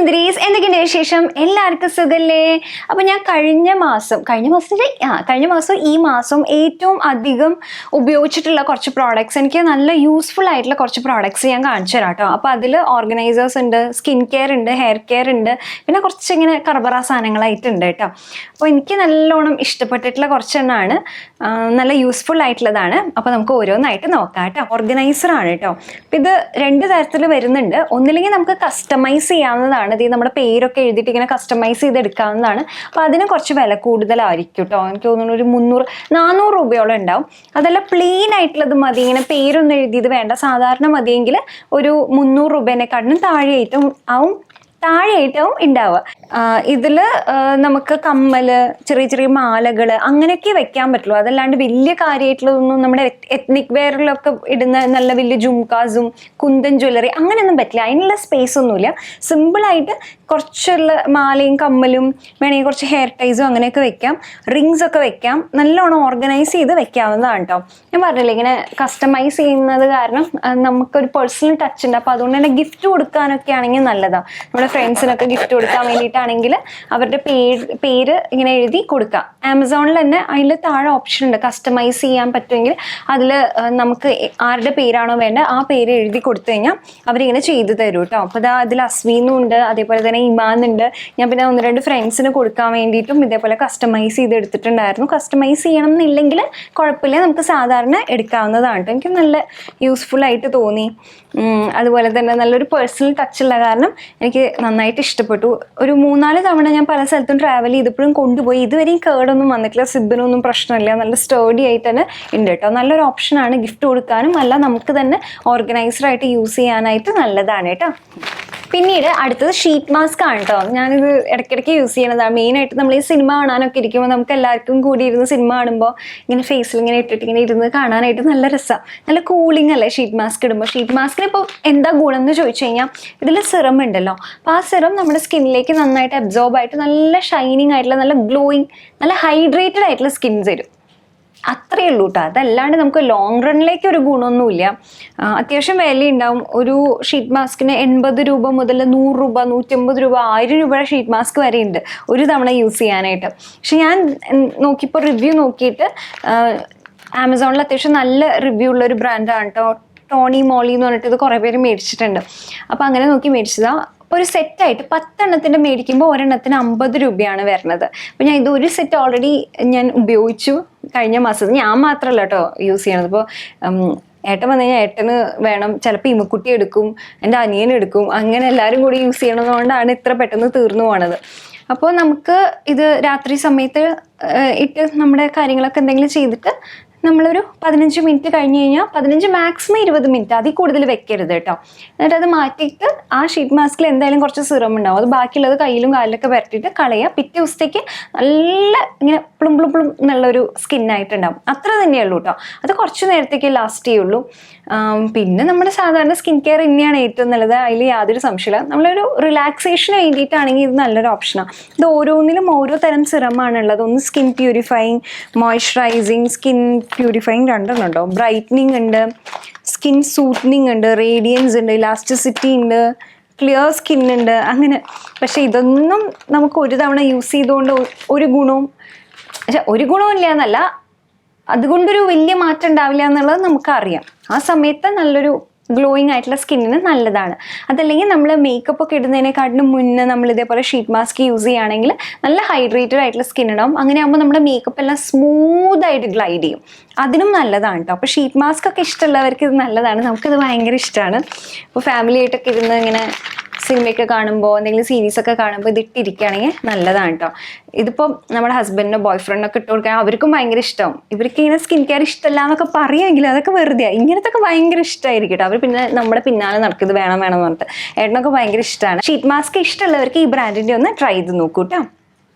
സുന്ദരീസ്, എന്തൊക്കെയുണ്ട് വിശേഷം? എല്ലാവർക്കും സുഖല്ലേ? അപ്പോൾ ഞാൻ കഴിഞ്ഞ മാസം ഈ മാസം ഏറ്റവും അധികം ഉപയോഗിച്ചിട്ടുള്ള കുറച്ച് പ്രോഡക്ട്സ്, എനിക്ക് നല്ല യൂസ്ഫുൾ ആയിട്ടുള്ള കുറച്ച് പ്രോഡക്ട്സ് ഞാൻ കാണിച്ചു തരാം കേട്ടോ. അപ്പോൾ അതിൽ ഓർഗനൈസേഴ്സ് ഉണ്ട്, സ്കിൻ കെയർ ഉണ്ട്, ഹെയർ കെയർ ഉണ്ട്, പിന്നെ കുറച്ച് ഇങ്ങനെ കർബറ സാധനങ്ങളായിട്ടുണ്ട് കേട്ടോ. അപ്പോൾ എനിക്ക് നല്ലോണം ഇഷ്ടപ്പെട്ടിട്ടുള്ള കുറച്ചെണ്ണമാണ്, നല്ല യൂസ്ഫുൾ ആയിട്ടുള്ളതാണ്. അപ്പോൾ നമുക്ക് ഓരോന്നായിട്ട് നോക്കാം കേട്ടോ. ഓർഗനൈസർ ആണ് കേട്ടോ. അപ്പോൾ ഇത് രണ്ട് തരത്തിൽ വരുന്നുണ്ട്. ഒന്നില്ലെങ്കിൽ നമുക്ക് കസ്റ്റമൈസ് ചെയ്യാവുന്നതാണ്, ഇത് നമ്മുടെ പേരൊക്കെ എഴുതിയിട്ട് ഇങ്ങനെ കസ്റ്റമൈസ് ചെയ്തെടുക്കാവുന്നതാണ്. അപ്പോൾ അതിന് കുറച്ച് വില കൂടുതലായിരിക്കും കേട്ടോ. എനിക്ക് തോന്നുന്നു ഒരു 300-400 രൂപയോളം ഉണ്ടാവും. അതല്ല പ്ലെയിൻ ആയിട്ടുള്ളത് മതി, ഇങ്ങനെ പേരൊന്നും എഴുതിയത് വേണ്ട, സാധാരണ മതിയെങ്കിൽ ഒരു 300 രൂപേനെക്കാട്ടിനും താഴെയായിട്ടും ഉണ്ടാവുക. ഇതിൽ നമുക്ക് കമ്മല്, ചെറിയ ചെറിയ മാലകൾ അങ്ങനെയൊക്കെ വെക്കാൻ പറ്റുള്ളൂ. അതല്ലാണ്ട് വലിയ കാര്യമായിട്ടുള്ളതൊന്നും നമ്മുടെ എത്നിക് വെയറിലൊക്കെ ഇടുന്ന നല്ല വലിയ ജുംകാസും കുന്തൻ ജ്വല്ലറി അങ്ങനെയൊന്നും പറ്റില്ല. അതിനുള്ള സ്പേസ് ഒന്നുമില്ല. സിമ്പിളായിട്ട് കുറച്ചുള്ള മാലയും കമ്മലും വേണമെങ്കിൽ കുറച്ച് ഹെയർ ടൈസും അങ്ങനെയൊക്കെ വെക്കാം, റിങ്സ് ഒക്കെ വെക്കാം. നല്ലോണം ഓർഗനൈസ് ചെയ്ത് വെക്കാവുന്നതാണ് കേട്ടോ. ഞാൻ പറഞ്ഞില്ലേ, ഇങ്ങനെ കസ്റ്റമൈസ് ചെയ്യുന്നത് കാരണം നമുക്കൊരു പേഴ്സണൽ ടച്ച് ഉണ്ട്. അപ്പോൾ അതുകൊണ്ട് തന്നെ ഗിഫ്റ്റ് കൊടുക്കാനൊക്കെ ആണെങ്കിൽ നല്ലതാണ്. നമ്മുടെ ഫ്രണ്ട്സിനൊക്കെ ഗിഫ്റ്റ് കൊടുക്കാൻ വേണ്ടിയിട്ടാണെങ്കിൽ അവരുടെ പേര് ഇങ്ങനെ എഴുതി കൊടുക്കാം. ആമസോണിൽ തന്നെ അതിൽ താഴെ ഓപ്ഷൻ ഉണ്ട്, കസ്റ്റമൈസ് ചെയ്യാൻ പറ്റുമെങ്കിൽ അതിൽ നമുക്ക് ആരുടെ പേരാണോ വേണ്ടത് ആ പേര് എഴുതി കൊടുത്തു കഴിഞ്ഞാൽ അവരിങ്ങനെ ചെയ്തു തരും കേട്ടോ. അപ്പോൾ അതിൽ അസ്വീനും ഉണ്ട്, അതേപോലെ തന്നെ ഇമാനുണ്ട്. ഞാൻ പിന്നെ 1-2 ഫ്രണ്ട്സിന് കൊടുക്കാൻ വേണ്ടിയിട്ടും ഇതേപോലെ കസ്റ്റമൈസ് ചെയ്ത് എടുത്തിട്ടുണ്ടായിരുന്നു. കസ്റ്റമൈസ് ചെയ്യണം എന്നില്ലെങ്കിൽ കുഴപ്പമില്ല, നമുക്ക് സാധാരണ എടുക്കാവുന്നതാണ് കേട്ടോ. എനിക്ക് നല്ല യൂസ്ഫുൾ ആയിട്ട് തോന്നി. അതുപോലെ തന്നെ നല്ലൊരു പേഴ്സണൽ ടച്ചുള്ള കാരണം എനിക്ക് നന്നായിട്ട് ഇഷ്ടപ്പെട്ടു. ഒരു 3-4 തവണ ഞാൻ പല സ്ഥലത്തും ട്രാവൽ ചെയ്തപ്പോഴും കൊണ്ടുപോയി. ഇതുവരെയും കേടൊന്നും വന്നിട്ടില്ല, സിബിനൊന്നും പ്രശ്നമില്ല, നല്ല സ്റ്റേഡി ആയിട്ട് തന്നെ ഉണ്ട് കേട്ടോ. നല്ലൊരു ഓപ്ഷനാണ് ഗിഫ്റ്റ് കൊടുക്കാനും അല്ല നമുക്ക് തന്നെ ഓർഗനൈസറായിട്ട് യൂസ് ചെയ്യാനായിട്ട് നല്ലതാണ് കേട്ടോ. പിന്നീട് അടുത്തത് ഷീറ്റ് മാസ്ക് ആണ് കേട്ടോ. ഞാനിത് ഇടയ്ക്കിടയ്ക്ക് യൂസ് ചെയ്യണതാണ്. മെയിനായിട്ട് നമ്മൾ ഈ സിനിമ കാണാനൊക്കെ ഇരിക്കുമ്പോൾ നമുക്ക് എല്ലാവർക്കും കൂടി ഇരുന്ന് സിനിമ കാണുമ്പോൾ ഇങ്ങനെ ഫേസിൽ ഇങ്ങനെ ഇട്ടിട്ട് ഇങ്ങനെ ഇരുന്ന് കാണാനായിട്ട് നല്ല രസമാണ്, നല്ല കൂളിംഗ് അല്ലേ ഷീറ്റ് മാസ്ക് ഇടുമ്പോൾ. ഷീറ്റ് മാസ്കിന് ഇപ്പോൾ എന്താ ഗുണം എന്ന് ചോദിച്ചു കഴിഞ്ഞാൽ ഇതിൽ സിറം ഉണ്ടല്ലോ. അപ്പോൾ ആ സിറം നമ്മുടെ സ്കിന്നിലേക്ക് നന്നായിട്ട് അബ്സോർബ് ആയിട്ട് നല്ല ഷൈനിങ് ആയിട്ടുള്ള, നല്ല ഗ്ലോയിങ്, നല്ല ഹൈഡ്രേറ്റഡ് ആയിട്ടുള്ള സ്കിൻ തരും. അത്രയേ ഉള്ളൂ കേട്ടോ. അതല്ലാണ്ട് നമുക്ക് ലോങ് റണ്ണിലേക്ക് ഒരു ഗുണമൊന്നുമില്ല. അത്യാവശ്യം വിലയുണ്ടാവും. ഒരു ഷീറ്റ് മാസ്കിന് 80 രൂപ മുതൽ 100 രൂപ, 150 രൂപ, 1000 രൂപയുടെ ഷീറ്റ് മാസ്ക് വരെ ഉണ്ട് ഒരു തവണ യൂസ് ചെയ്യാനായിട്ട്. പക്ഷെ ഞാൻ നോക്കിയപ്പോൾ റിവ്യൂ നോക്കിയിട്ട് ആമസോണിൽ അത്യാവശ്യം നല്ല റിവ്യൂ ഉള്ള ഒരു ബ്രാൻഡാണ് കേട്ടോ. ടോണി മോളി എന്ന് പറഞ്ഞിട്ട് ഇത് കുറേ പേര് മേടിച്ചിട്ടുണ്ട്. അപ്പോൾ അങ്ങനെ നോക്കി മേടിച്ചതാണ്. ഒരു സെറ്റായിട്ട് 10 എണ്ണത്തിൻ്റെ മേടിക്കുമ്പോൾ ഒരെണ്ണത്തിന് 50 രൂപയാണ് വരുന്നത്. അപ്പോൾ ഞാൻ ഇതൊരു സെറ്റ് ഓൾറെഡി ഞാൻ ഉപയോഗിച്ചു കഴിഞ്ഞ മാസം. ഞാൻ മാത്രമല്ല കേട്ടോ യൂസ് ചെയ്യണത്. ഇപ്പോൾ ഏട്ടൻ വന്നു കഴിഞ്ഞാൽ ഏട്ടന് വേണം, ചിലപ്പോൾ ഇമ്മക്കുട്ടി എടുക്കും, എൻ്റെ അനിയൻ എടുക്കും, അങ്ങനെ എല്ലാവരും കൂടി യൂസ് ചെയ്യണതുകൊണ്ടാണ് ഇത്ര പെട്ടെന്ന് തീർന്നു പോണത്. അപ്പോൾ നമുക്ക് ഇത് രാത്രി സമയത്ത് ഇട്ട് നമ്മുടെ കാര്യങ്ങളൊക്കെ എന്തെങ്കിലും ചെയ്തിട്ട് നമ്മളൊരു 15 മിനിറ്റ് കഴിഞ്ഞ് കഴിഞ്ഞാൽ 15 മാക്സിമം 20 മിനിറ്റ്, അതിൽ കൂടുതൽ വെക്കരുത് കേട്ടോ. എന്നിട്ട് അത് മാറ്റിയിട്ട് ആ ഷീറ്റ് മാസ്കിൽ എന്തായാലും കുറച്ച് സിറം ഉണ്ടാവും, അത് ബാക്കിയുള്ളത് കയ്യിലും കാലിലൊക്കെ വരട്ടിയിട്ട് കളയുക. പിറ്റേ ദിവസത്തേക്ക് നല്ല ഇങ്ങനെ പ്ലും പ്ലും പ്ലും എന്നുള്ളൊരു സ്കിന്നായിട്ടുണ്ടാവും. അത്ര തന്നെയുള്ളൂ കേട്ടോ. അത് കുറച്ച് നേരത്തേക്ക് ലാസ്റ്റ് ചെയ്യുള്ളൂ. പിന്നെ നമ്മുടെ സാധാരണ സ്കിൻ കെയർ തന്നെയാണ് ഏറ്റവും നല്ലത്, അതിൽ യാതൊരു സംശയമില്ല. നമ്മളൊരു റിലാക്സേഷന് വേണ്ടിയിട്ടാണെങ്കിൽ ഇത് നല്ലൊരു ഓപ്ഷനാണ്. ഇത് ഓരോന്നിലും ഓരോ തരം സിറമാണുള്ളത്. ഒന്ന് skin purifying, moisturising, skin purifying 2 ഉണ്ടോ, ബ്രൈറ്റനിങ് ഉണ്ട്, സ്കിൻ സൂത്തനിങ് ഉണ്ട്, റേഡിയൻസ് ഉണ്ട്, ഇലാസ്റ്റിസിറ്റി ഉണ്ട്, ക്ലിയർ സ്കിൻ ഉണ്ട്, അങ്ങനെ. പക്ഷെ ഇതൊന്നും നമുക്ക് ഒരു തവണ യൂസ് ചെയ്തുകൊണ്ട് ഒരു ഗുണവും ഇല്ല എന്നല്ല, അതുകൊണ്ടൊരു വലിയ മാറ്റം ഉണ്ടാവില്ല എന്നുള്ളത് നമുക്കറിയാം. ആ സമയത്ത് നല്ലൊരു ഗ്ലോയിങ് ആയിട്ടുള്ള സ്കിന്നിന് നല്ലതാണ്. അതല്ലെങ്കിൽ നമ്മൾ മേക്കപ്പ് ഒക്കെ ഇടുന്നതിനെക്കാട്ടിലും മുന്നേ നമ്മൾ ഇതേപോലെ ഷീറ്റ് മാസ്ക് യൂസ് ചെയ്യുകയാണെങ്കിൽ നല്ല ഹൈഡ്രേറ്റഡ് ആയിട്ടുള്ള സ്കിൻ ഉണ്ടാവും. അങ്ങനെ ആകുമ്പോൾ നമ്മുടെ മേക്കപ്പ് എല്ലാം സ്മൂത്തായിട്ട് ഗ്ലൈഡ് ചെയ്യും. അതിനും നല്ലതാണ് കേട്ടോ. അപ്പോൾ ഷീറ്റ് മാസ്ക് ഒക്കെ ഇഷ്ടമുള്ളവർക്ക് ഇത് നല്ലതാണ്. നമുക്കിത് ഭയങ്കര ഇഷ്ടമാണ്. ഇപ്പോൾ ഫാമിലി ആയിട്ടൊക്കെ ഇരുന്ന് ഇങ്ങനെ സിനിമയൊക്കെ കാണുമ്പോൾ, എന്തെങ്കിലും സീരീസൊക്കെ കാണുമ്പോൾ ഇതിട്ടിരിക്കുകയാണെങ്കിൽ നല്ലതാണ് കേട്ടോ. ഇതിപ്പോൾ നമ്മുടെ ഹസ്ബൻഡിനോ ബോയ് ഫ്രണ്ടിനൊക്കെ ഇട്ട് കൊടുക്കാൻ അവർക്കും ഭയങ്കര ഇഷ്ടമാവും. ഇവർക്ക് ഇങ്ങനെ സ്കിൻ കെയർ ഇഷ്ടമല്ല എന്നൊക്കെ പറയുമെങ്കിലും അതൊക്കെ വെറുതെയാണ്. ഇങ്ങനത്തൊക്കെ ഭയങ്കര ഇഷ്ടമായിരിക്കും കേട്ടോ. അവർ പിന്നെ നമ്മുടെ പിന്നാലെ നടക്കും, ഇത് വേണം എന്ന് പറഞ്ഞിട്ട്. ഏട്ടനൊക്കെ ഭയങ്കര ഇഷ്ടമാണ്. ഷീറ്റ് മാസ്ക് ഇഷ്ടമുള്ളവർക്ക് ഈ ബ്രാൻഡിൻ്റെ ഒന്ന് ട്രൈ ചെയ്ത് നോക്കൂ കേട്ടോ.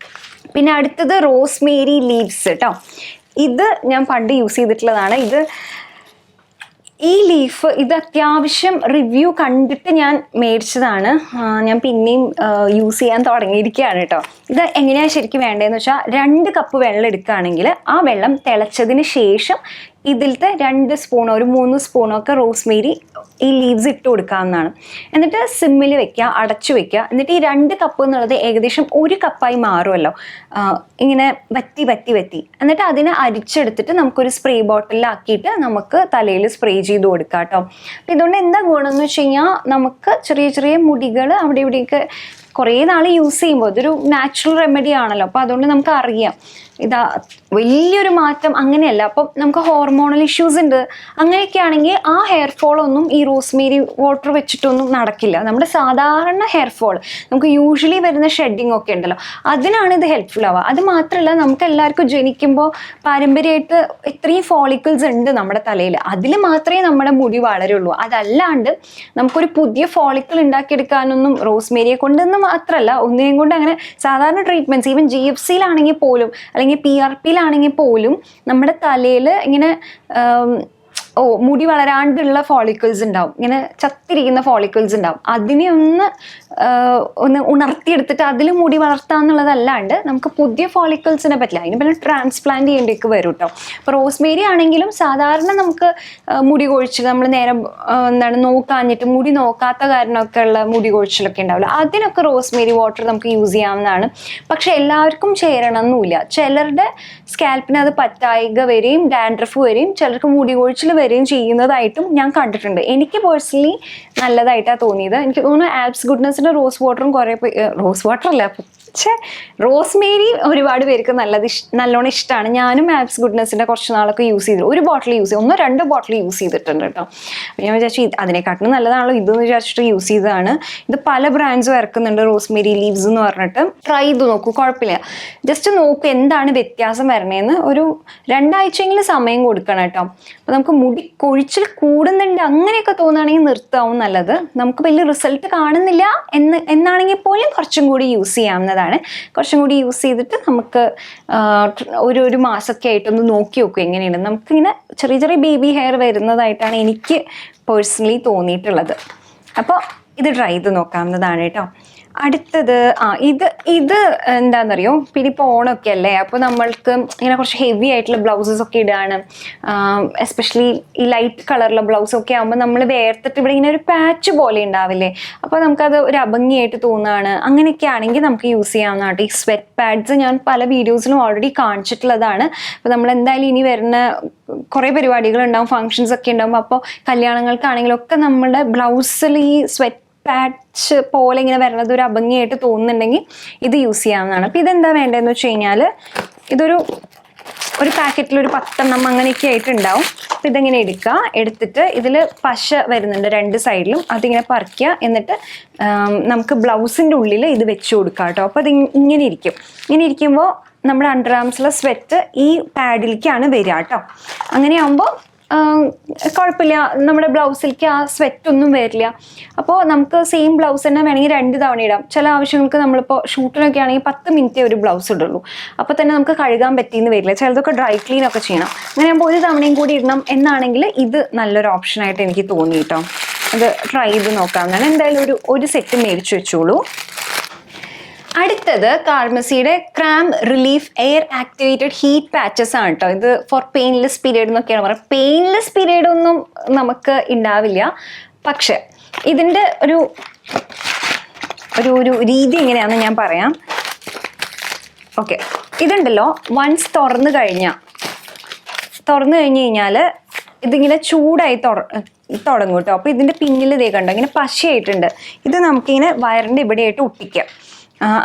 പിന്നെ അടുത്തത് റോസ്മേരി ലീവ്സ് കേട്ടോ. ഇത് ഞാൻ പണ്ട് യൂസ് ചെയ്തിട്ടുള്ളതാണ്. ഈ ലീഫ് ഇത് അത്യാവശ്യം റിവ്യൂ കണ്ടിട്ട് ഞാൻ മേടിച്ചതാണ്. ഞാൻ പിന്നെയും യൂസ് ചെയ്യാൻ തുടങ്ങിയിരിക്കുകയാണ് കേട്ടോ. ഇത് എങ്ങനെയാണ് ശരിക്കും വേണ്ടതെന്ന് വെച്ചാൽ 2 കപ്പ് വെള്ളം എടുക്കുകയാണെങ്കിൽ ആ വെള്ളം തിളച്ചതിന് ശേഷം ഇതിലത്തെ 2 സ്പൂണോ ഒരു 3 സ്പൂണോ ഒക്കെ റോസ്മേരി ഈ ലീവ്സ് ഇട്ട് കൊടുക്കാവുന്നതാണ്. എന്നിട്ട് സിമ്മിൽ വെക്കുക, അടച്ചു വെക്കുക. എന്നിട്ട് ഈ 2 കപ്പ് എന്നുള്ളത് ഏകദേശം 1 കപ്പായി മാറുമല്ലോ, ഇങ്ങനെ വറ്റി വറ്റി വറ്റി. എന്നിട്ട് അതിനെ അരിച്ചെടുത്തിട്ട് നമുക്കൊരു സ്പ്രേ ബോട്ടിലാക്കിയിട്ട് നമുക്ക് തലയിൽ സ്പ്രേ ചെയ്ത് കൊടുക്കാം കേട്ടോ. അപ്പം ഇതുകൊണ്ട് എന്താ ഗുണമെന്ന് വെച്ച് കഴിഞ്ഞാൽ നമുക്ക് ചെറിയ ചെറിയ മുടികൾ അവിടെ ഇവിടെയൊക്കെ കുറേ നാൾ യൂസ് ചെയ്യുമ്പോൾ ഇതൊരു നാച്ചുറൽ റെമഡി ആണല്ലോ. അപ്പോൾ അതുകൊണ്ട് നമുക്ക് അറിയാം ഇതാ വലിയൊരു മാറ്റം അങ്ങനെയല്ല. അപ്പം നമുക്ക് ഹോർമോണൽ ഇഷ്യൂസ് ഉണ്ട്, അങ്ങനെയൊക്കെ ആണെങ്കിൽ ആ ഹെയർ ഫോൾ ഒന്നും ഈ റോസ്മേരി വാട്ടർ വെച്ചിട്ടൊന്നും നടക്കില്ല. നമ്മുടെ സാധാരണ ഹെയർ ഫോൾ നമുക്ക് യൂഷ്വലി വരുന്ന ഷെഡിങ് ഒക്കെ ഉണ്ടല്ലോ, അതിനാണ് ഇത് ഹെൽപ്ഫുൾ ആവുക. അത് മാത്രമല്ല നമുക്ക് എല്ലാവർക്കും ജനിക്കുമ്പോൾ പാരമ്പര്യമായിട്ട് ഇത്രയും ഫോളിക്കിൾസ് ഉണ്ട് നമ്മുടെ തലയിൽ, അതിൽ മാത്രമേ നമ്മുടെ മുടി വളരുള്ളൂ. അതല്ലാണ്ട് നമുക്കൊരു പുതിയ ഫോളിക്കിൾ ഉണ്ടാക്കിയെടുക്കാനൊന്നും റോസ്മേരിയെ കൊണ്ടെന്ന് മാത്രമല്ല, ഒന്നിനെയും കൊണ്ട് അങ്ങനെ സാധാരണ ട്രീറ്റ്മെൻറ്റ്സ് ഈവൻ GFCയിലാണെങ്കിൽ പോലും അല്ലെങ്കിൽ PRPയിലാണെങ്കിൽ പോലും നമ്മുടെ തലയിൽ ഇങ്ങനെ മുടി വളരാണ്ടുള്ള ഫോളിക്കിൾസ് ഉണ്ടാവും, ഇങ്ങനെ ചത്തിരിക്കുന്ന ഫോളിക്കിൾസ് ഉണ്ടാവും. അതിനെ ഒന്ന് ഉണർത്തിയെടുത്തിട്ട് അതിൽ മുടി വളർത്താന്നുള്ളതല്ലാണ്ട് നമുക്ക് പുതിയ ഫോളിക്കിൾസിനെ പറ്റില്ല. അതിന് പിന്നെ ട്രാൻസ്പ്ലാന്റ് ചെയ്യേണ്ടിയൊക്കെ വരും കേട്ടോ. അപ്പോൾ റോസ്മേരി ആണെങ്കിലും സാധാരണ നമുക്ക് മുടി കൊഴിച്ചിൽ നമ്മൾ നേരെ നോക്കാഞ്ഞിട്ട് മുടി നോക്കാത്ത കാരണമൊക്കെ ഉള്ള മുടി കൊഴിച്ചിലൊക്കെ ഉണ്ടാവില്ല, അതിനൊക്കെ റോസ്മേരി വാട്ടർ നമുക്ക് യൂസ് ചെയ്യാവുന്നതാണ്. പക്ഷെ എല്ലാവർക്കും ചേരണം എന്നില്ല. ചിലരുടെ സ്കാൽപ്പിന് അത് പറ്റായിക വരെയും ഡാൻഡ്രഫ് വരെയും ചിലർക്ക് മുടി കൊഴിച്ചിൽ വരെയും ചെയ്യുന്നതായിട്ടും ഞാൻ കണ്ടിട്ടുണ്ട്. എനിക്ക് പേഴ്സണലി നല്ലതായിട്ടാണ് തോന്നിയത്. എനിക്ക് തോന്നുന്നു ആബ്സ് ഗുഡ്നസിന്റെ റോസ് വാട്ടറും കുറേ റോസ് വാട്ടർ അല്ല പക്ഷേ റോസ്മേരി ഒരുപാട് പേർക്ക് നല്ലോണം ഇഷ്ടമാണ്. ഞാനും ആബ്സ് ഗുഡ്നസിന്റെ കുറച്ച് നാളൊക്കെ യൂസ് ചെയ്തു, ഒരു ബോട്ടിൽ യൂസ് ചെയ്തു, 1-2 ബോട്ടിൽ യൂസ് ചെയ്തിട്ടുണ്ട് കേട്ടോ. അപ്പോൾ ഞാൻ വിചാരിച്ചു അതിനെക്കാട്ടിലും നല്ലതാണല്ലോ ഇതെന്ന് വിചാരിച്ചിട്ട് യൂസ് ചെയ്തതാണ്. ഇത് പല ബ്രാൻഡ്സും ഇറക്കുന്നുണ്ട് റോസ്മേരി ലീവ്സ് എന്ന് പറഞ്ഞിട്ട്. ട്രൈ ചെയ്ത് നോക്കൂ, കുഴപ്പമില്ല. ജസ്റ്റ് നോക്കൂ എന്താണ് വ്യത്യാസം വരണേന്ന്. ഒരു 2 ആഴ്ചയെങ്കിലും സമയം കൊടുക്കണം കേട്ടോ. അപ്പോൾ നമുക്ക് മുടി കൊഴിച്ചിൽ കൂടുന്നുണ്ട് അങ്ങനെയൊക്കെ തോന്നുകയാണെങ്കിൽ നിർത്താവും നല്ലത്. നമുക്ക് വലിയ റിസൾട്ട് കാണുന്നില്ല എന്നാണെങ്കിൽ പോലും കുറച്ചും കൂടി യൂസ് ചെയ്യാവുന്നതാണ്. കുറച്ചും കൂടി യൂസ് ചെയ്തിട്ട് നമുക്ക് ഒരു മാസമൊക്കെ ആയിട്ടൊന്ന് നോക്കി നോക്കും എങ്ങനെയാണ്. നമുക്കിങ്ങനെ ചെറിയ ചെറിയ ബേബി ഹെയർ വരുന്നതായിട്ടാണ് എനിക്ക് പേഴ്സണലി തോന്നിയിട്ടുള്ളത്. അപ്പോൾ ഇത് ട്രൈ ചെയ്ത് നോക്കാവുന്നതാണ് കേട്ടോ. അടുത്തത് ഇത് എന്താണെന്നറിയോ, പിന്നെ ഇപ്പോൾ ഓണമൊക്കെ അല്ലേ, അപ്പോൾ നമ്മൾക്ക് ഇങ്ങനെ കുറച്ച് ഹെവി ആയിട്ടുള്ള ബ്ലൗസസ് ഒക്കെ ഇടുകയാണ്. എസ്പെഷ്യലി ഈ ലൈറ്റ് കളറുള്ള ബ്ലൗസൊക്കെ ആകുമ്പോൾ നമ്മൾ വേർത്തിട്ട് ഇവിടെ ഇങ്ങനെ ഒരു പാച്ച് പോലെ ഉണ്ടാവില്ലേ, അപ്പോൾ നമുക്കത് ഒരു അഭംഗിയായിട്ട് തോന്നുകയാണ്. അങ്ങനെയൊക്കെ ആണെങ്കിൽ നമുക്ക് യൂസ് ചെയ്യാവുന്നതാണ്. ഈ സ്വെറ്റ് പാഡ്സ് ഞാൻ പല വീഡിയോസിലും ഓൾറെഡി കാണിച്ചിട്ടുള്ളതാണ്. അപ്പോൾ നമ്മൾ എന്തായാലും ഇനി വരുന്ന കുറേ പരിപാടികളുണ്ടാവും, ഫങ്ഷൻസ് ഒക്കെ ഉണ്ടാകുമ്പോൾ, അപ്പോൾ കല്യാണങ്ങൾക്കാണെങ്കിലും ഒക്കെ നമ്മുടെ ബ്ലൗസിൽ ഈ സ്വെറ്റ് പാച്ച് പോലെ ഇങ്ങനെ വരുന്നത് ഒരു അഭംഗിയായിട്ട് തോന്നുന്നുണ്ടെങ്കിൽ ഇത് യൂസ് ചെയ്യാവുന്നതാണ്. അപ്പോൾ ഇതെന്താ വേണ്ടതെന്ന് വെച്ച് കഴിഞ്ഞാൽ ഒരു പാക്കറ്റിൽ ഒരു 10 എണ്ണം അങ്ങനെയൊക്കെ ആയിട്ടുണ്ടാവും. അപ്പോൾ ഇതെങ്ങനെ എടുത്തിട്ട് ഇതിൽ പശ വരുന്നുണ്ട് 2 സൈഡിലും, അതിങ്ങനെ പറിക്കുക. എന്നിട്ട് നമുക്ക് ബ്ലൗസിൻ്റെ ഉള്ളിൽ ഇത് വെച്ച് കൊടുക്കാം കേട്ടോ. അപ്പോൾ അത് ഇങ്ങനെ ഇരിക്കുമ്പോൾ നമ്മുടെ അണ്ടർ ആംസിലെ സ്വെറ്റ് ഈ പാഡിലേക്കാണ് വരിക കേട്ടോ. അങ്ങനെയാകുമ്പോൾ കുഴപ്പമില്ല, നമ്മുടെ ബ്ലൗസിലേക്ക് ആ സ്വെറ്റ് ഒന്നും വരില്ല. അപ്പോൾ നമുക്ക് സെയിം ബ്ലൗസ് തന്നെ വേണമെങ്കിൽ 2 തവണ ഇടാം. ചില ആവശ്യങ്ങൾക്ക് നമ്മളിപ്പോൾ ഷൂട്ടിനൊക്കെ ആണെങ്കിൽ 10 മിനിറ്റേ ഒരു ബ്ലൗസ് ഇടുള്ളൂ, അപ്പോൾ തന്നെ നമുക്ക് കഴുകാൻ പറ്റിയെന്ന് വരില്ല. ചിലതൊക്കെ ഡ്രൈ ക്ലീൻ ഒക്കെ ചെയ്യണം. അങ്ങനെ ആകുമ്പോൾ ഒരു തവണയും കൂടി ഇടണം എന്നാണെങ്കിൽ ഇത് നല്ലൊരു ഓപ്ഷനായിട്ട് എനിക്ക് തോന്നി കേട്ടോ. അത് ട്രൈ ചെയ്ത് നോക്കാവുന്നതാണ്. എന്തായാലും ഒരു സെറ്റ് മേടിച്ച് വെച്ചോളൂ. അടുത്തത് കാർമസിയുടെ cramp relief air activated heat patches ആണ് കേട്ടോ. ഇത് ഫോർ പെയിൻലെസ് പീരീഡ് എന്നൊക്കെയാണ് പറയുന്നത്. പെയിൻലെസ് പീരീഡ് ഒന്നും നമുക്ക് ഉണ്ടാവില്ല, പക്ഷെ ഇതിൻ്റെ ഒരു രീതി എങ്ങനെയാണെന്ന് ഞാൻ പറയാം. ഓക്കെ, ഇതുണ്ടല്ലോ, വൺസ് തുറന്നു കഴിഞ്ഞാൽ ഇതിങ്ങനെ ചൂടായി തുടങ്ങും കേട്ടോ. അപ്പോൾ ഇതിൻ്റെ പിന്നിൽ ഇതേ കണ്ടോ ഇങ്ങനെ പശയായിട്ടുണ്ട്. ഇത് നമുക്കിങ്ങനെ വയറിൻ്റെ ഇവിടെയായിട്ട് ഒട്ടിക്കാം.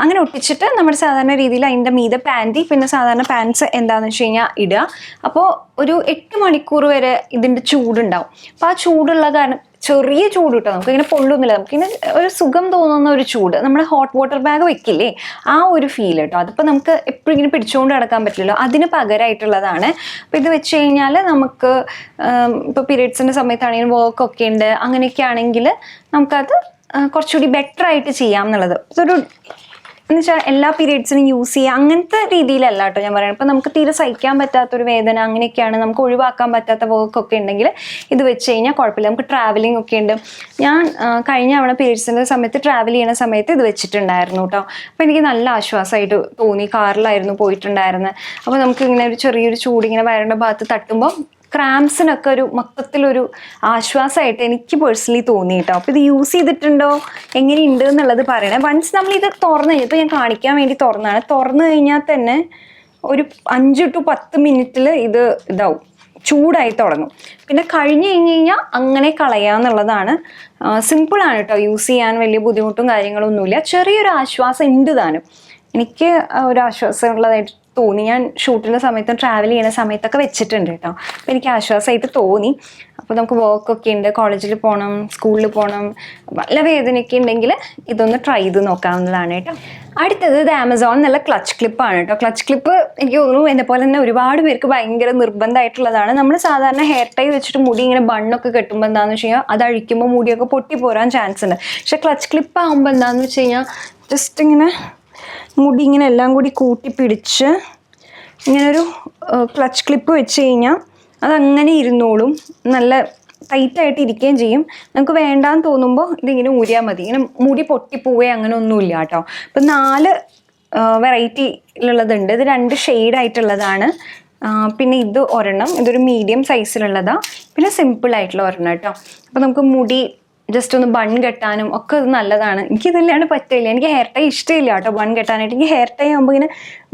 അങ്ങനെ ഒട്ടിച്ചിട്ട് നമ്മുടെ സാധാരണ രീതിയിൽ അതിൻ്റെ മീതെ പാൻറ്റി, പിന്നെ സാധാരണ പാൻസ് എന്താണെന്ന് വെച്ച് കഴിഞ്ഞാൽ ഇടുക. അപ്പോൾ ഒരു 8 മണിക്കൂർ വരെ ഇതിൻ്റെ ചൂടുണ്ടാവും. അപ്പോൾ ആ ചൂടുള്ള കാരണം ചെറിയ ചൂട് കിട്ടും, നമുക്കിങ്ങനെ പൊള്ളൊന്നുമില്ല, നമുക്കിങ്ങനെ ഒരു സുഖം തോന്നുന്ന ഒരു ചൂട്. നമ്മുടെ ഹോട്ട് വാട്ടർ ബാഗ് വെക്കില്ലേ, ആ ഒരു ഫീൽ കേട്ടോ. അതിപ്പോൾ നമുക്ക് എപ്പോഴും ഇങ്ങനെ പിടിച്ചുകൊണ്ട് നടക്കാൻ പറ്റില്ലല്ലോ, അതിന് പകരമായിട്ടുള്ളതാണ്. അപ്പോൾ ഇത് വെച്ച് കഴിഞ്ഞാൽ നമുക്ക് ഇപ്പോൾ പീരിയഡ്സിൻ്റെ സമയത്താണെങ്കിലും വർക്കൊക്കെ ഉണ്ട്, അങ്ങനെയൊക്കെ ആണെങ്കിൽ നമുക്കത് കുറച്ചുകൂടി ബെറ്റർ ആയിട്ട് ചെയ്യാം എന്നുള്ളത്. ഇതൊരു എന്ന് വെച്ചാൽ എല്ലാ പീരീഡ്സിനും യൂസ് ചെയ്യുക അങ്ങനത്തെ രീതിയിലല്ല കേട്ടോ ഞാൻ പറയുന്നത്. ഇപ്പോൾ നമുക്ക് തീരെ സഹിക്കാൻ പറ്റാത്തൊരു വേദന അങ്ങനെയൊക്കെയാണ്, നമുക്ക് ഒഴിവാക്കാൻ പറ്റാത്ത വർക്കൊക്കെ ഉണ്ടെങ്കിൽ ഇത് വെച്ച് കഴിഞ്ഞാൽ കുഴപ്പമില്ല. നമുക്ക് ട്രാവലിംഗ് ഒക്കെ ഉണ്ട്. ഞാൻ കഴിഞ്ഞ തവണ പീരീഡ്സിൻ്റെ സമയത്ത് ട്രാവൽ ചെയ്യുന്ന സമയത്ത് ഇത് വെച്ചിട്ടുണ്ടായിരുന്നു കേട്ടോ. അപ്പോൾ എനിക്ക് നല്ല ആശ്വാസമായിട്ട് തോന്നി. കാറിലായിരുന്നു പോയിട്ടുണ്ടായിരുന്നത്. അപ്പോൾ നമുക്ക് ഇങ്ങനെ ഒരു ചെറിയൊരു ചൂട് ഇങ്ങനെ വയറിൻ്റെ ഭാഗത്ത് തട്ടുമ്പോൾ ക്രാംസിനൊക്കെ ഒരു മൊത്തത്തിലൊരു ആശ്വാസമായിട്ട് എനിക്ക് പേഴ്സണലി തോന്നി കേട്ടോ. അപ്പോൾ ഇത് യൂസ് ചെയ്തിട്ടുണ്ടോ, എങ്ങനെയുണ്ട് എന്നുള്ളത് പറയണേ. വൺസ് നമ്മളിത് തുറന്നു കഴിഞ്ഞപ്പോൾ ഞാൻ കാണിക്കാൻ വേണ്ടി തുറന്നാണ്, തുറന്നു കഴിഞ്ഞാൽ തന്നെ ഒരു 5 to 10 മിനിറ്റിൽ ഇത് ഇതാവും, ചൂടായി തുടങ്ങും. പിന്നെ കഴിഞ്ഞ് കഴിഞ്ഞാൽ അങ്ങനെ കളയാന്നുള്ളതാണ്. സിമ്പിളാണ് കേട്ടോ, യൂസ് ചെയ്യാൻ വലിയ ബുദ്ധിമുട്ടും കാര്യങ്ങളൊന്നുമില്ല. ചെറിയൊരു ആശ്വാസം ഉണ്ട് താനും. എനിക്ക് ഒരു ആശ്വാസം ഉള്ളതായിട്ട് തോന്നി. ഞാൻ ഷൂട്ടിൻ്റെ സമയത്തും ട്രാവൽ ചെയ്യുന്ന സമയത്തൊക്കെ വെച്ചിട്ടുണ്ട് കേട്ടോ. അപ്പോൾ എനിക്ക് ആശ്വാസമായിട്ട് തോന്നി. അപ്പോൾ നമുക്ക് വർക്കൊക്കെ ഉണ്ട്, കോളേജിൽ പോകണം, സ്കൂളിൽ പോകണം, നല്ല വേദനയൊക്കെ ഉണ്ടെങ്കിൽ ഇതൊന്ന് ട്രൈ ചെയ്ത് നോക്കാവുന്നതാണ് കേട്ടോ. അടുത്തത് ഇത് ആമസോൺ എന്നുള്ള ക്ലച്ച് ക്ലിപ്പാണ് കേട്ടോ. ക്ലച്ച് ക്ലിപ്പ് എനിക്ക് തോന്നുന്നു എന്നെ പോലെ തന്നെ ഒരുപാട് പേർക്ക് ഭയങ്കര നിർബന്ധമായിട്ടുള്ളതാണ്. നമ്മൾ സാധാരണ ഹെയർ ടൈ വെച്ചിട്ട് മുടി ഇങ്ങനെ ബണ്ണൊക്കെ കെട്ടുമ്പോൾ എന്താണെന്ന് വെച്ച് കഴിഞ്ഞാൽ അത് അഴിക്കുമ്പോൾ മുടിയൊക്കെ പൊട്ടി പോരാൻ ചാൻസ് ഉണ്ട്. പക്ഷെ ക്ലച്ച് ക്ലിപ്പ് ആകുമ്പോൾ എന്താണെന്ന് വെച്ച് കഴിഞ്ഞാൽ ജസ്റ്റ് ഇങ്ങനെ മുടി ഇങ്ങനെ എല്ലാം കൂടി കൂട്ടി പിടിച്ച് ഇങ്ങനൊരു ക്ലച്ച് ക്ലിപ്പ് വെച്ച് കഴിഞ്ഞാൽ അതങ്ങനെ ഇരുന്നോളും, നല്ല ടൈറ്റായിട്ട് ഇരിക്കുകയും ചെയ്യും. നമുക്ക് വേണ്ടാന്ന് തോന്നുമ്പോൾ ഇതിങ്ങനെ ഊരിയാൽ മതി. ഇങ്ങനെ മുടി പൊട്ടിപ്പോവേ അങ്ങനെ ഒന്നുമില്ല കേട്ടോ. ഇപ്പം 4 വെറൈറ്റിയിലുള്ളതുണ്ട്. ഇത് 2 ഷെയ്ഡായിട്ടുള്ളതാണ്. പിന്നെ ഇത് ഒരെണ്ണം, ഇതൊരു മീഡിയം സൈസിലുള്ളതാണ്. പിന്നെ സിമ്പിളായിട്ടുള്ള ഒരെണ്ണം കേട്ടോ. അപ്പോൾ നമുക്ക് മുടി ജസ്റ്റ് ഒന്ന് ബൺ കെട്ടാനും ഒക്കെ ഇത് നല്ലതാണ്. എനിക്കിതില്ലാണ്ട് പറ്റില്ല, എനിക്ക് ഹെയർ ടൈ ഇഷ്ടമില്ല കേട്ടോ ബൺ കെട്ടാനായിട്ട്. എനിക്ക് ഹെയർ ടൈ ആകുമ്പോൾ ഇങ്ങനെ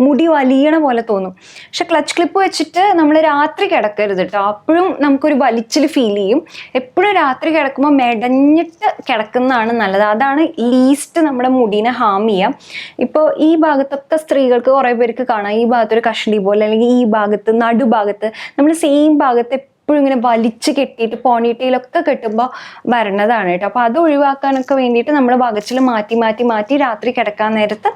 മുടി വലിയണ പോലെ തോന്നും. പക്ഷെ ക്ലച്ച് ക്ലിപ്പ് വെച്ചിട്ട് നമ്മൾ രാത്രി കിടക്കരുത് കേട്ടോ, അപ്പോഴും നമുക്കൊരു വലിച്ചിൽ ഫീൽ ചെയ്യും. എപ്പോഴും രാത്രി കിടക്കുമ്പോൾ മെടഞ്ഞിട്ട് കിടക്കുന്നതാണ് നല്ലത്. അതാണ് ലീസ്റ്റ് നമ്മുടെ മുടീനെ ഹാം ചെയ്യാം. ഇപ്പോൾ ഈ ഭാഗത്തൊക്കെ സ്ത്രീകൾക്ക് കുറേ പേർക്ക് കാണാം, ഈ ഭാഗത്തൊരു കഷണ്ടി പോലെ, അല്ലെങ്കിൽ ഈ ഭാഗത്ത് നടുഭാഗത്ത് നമ്മൾ സെയിം ഭാഗത്ത് എപ്പോഴും ഇങ്ങനെ വലിച്ച് കെട്ടിയിട്ട് പോണിറ്റെയിലൊക്കെ കെട്ടുമ്പോൾ വരണതാണ് കേട്ടോ. അപ്പോൾ അത് ഒഴിവാക്കാനൊക്കെ വേണ്ടിയിട്ട് നമ്മൾ വകച്ചിൽ മാറ്റി രാത്രി കിടക്കാൻ നേരത്ത്